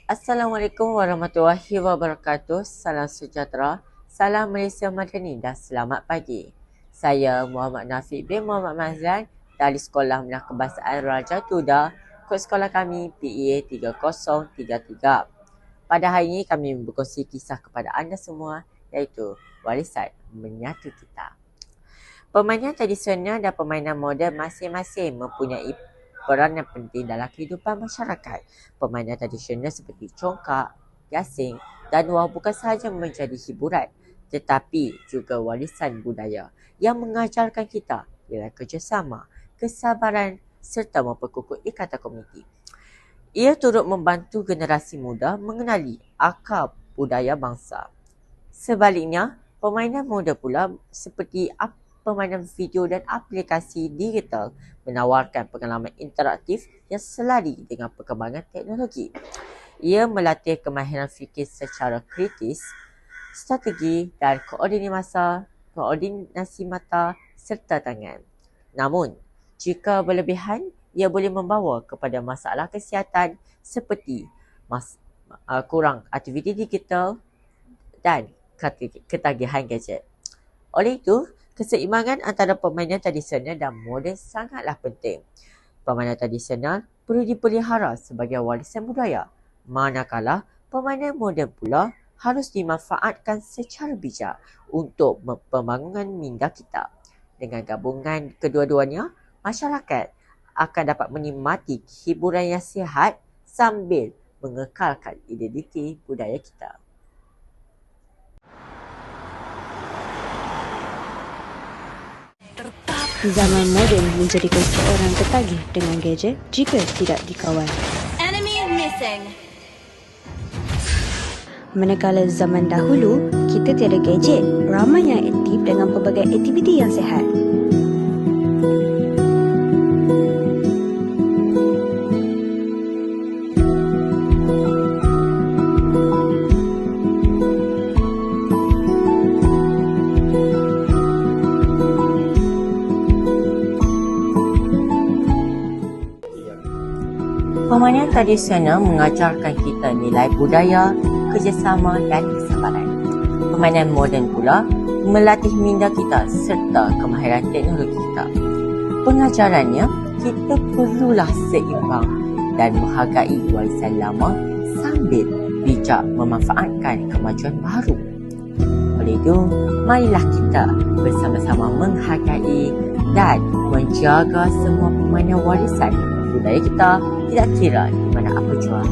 Assalamualaikum warahmatullahi wabarakatuh. Salam sejahtera, salam Malaysia Madani dan selamat pagi. Saya Muhammad Nafiq bin Muhammad Mazlan dari Sekolah Menengah Kebahasaan Raja Tuda, kod sekolah kami PEA 3033. Pada hari ini kami berkongsi kisah kepada anda semua, iaitu warisan menyatu kita. Permainan tradisional dan permainan moden masing-masing mempunyai peranan penting dalam kehidupan masyarakat. Permainan tradisional seperti congkak, gasing dan wah bukan sahaja menjadi hiburan, tetapi juga warisan budaya yang mengajarkan kita ialah kerjasama, kesabaran serta memperkukuh ikatan komuniti. Ia turut membantu generasi muda mengenali akar budaya bangsa. Sebaliknya, permainan moden pula seperti permainan video dan aplikasi digital menawarkan pengalaman interaktif yang selari dengan perkembangan teknologi. Ia melatih kemahiran fikir secara kritis, strategi dan koordinasi mata serta tangan. Namun, jika berlebihan, ia boleh membawa kepada masalah kesihatan seperti kurang aktiviti digital dan ketagihan gadget. Oleh itu, keseimbangan antara permainan tradisional dan moden sangatlah penting. Permainan tradisional perlu dipelihara sebagai warisan budaya, manakala permainan moden pula harus dimanfaatkan secara bijak untuk pembangunan minda kita. Dengan gabungan kedua-duanya, masyarakat akan dapat menikmati hiburan yang sihat sambil mengekalkan identiti budaya kita. Zaman moden menjadikan seorang tertagih dengan gadget jika tidak dikawal. Enemy missing. Manakala zaman dahulu, kita tiada gadget, ramai yang aktif dengan pelbagai aktiviti yang sihat. Permainan tradisional mengajarkan kita nilai budaya, kerjasama dan kesabaran. Permainan moden pula melatih minda kita serta kemahiran teknologi kita. Pengajarannya, kita perlulah seimbang dan menghargai warisan lama sambil bijak memanfaatkan kemajuan baru. Oleh itu, marilah kita bersama-sama menghargai dan menjaga semua permainan warisan budaya kita, tidak kira di mana apa jua.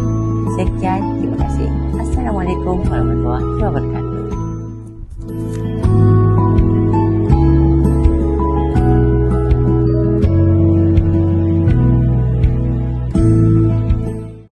Sekian, terima kasih. Assalamualaikum warahmatullahi wabarakatuh.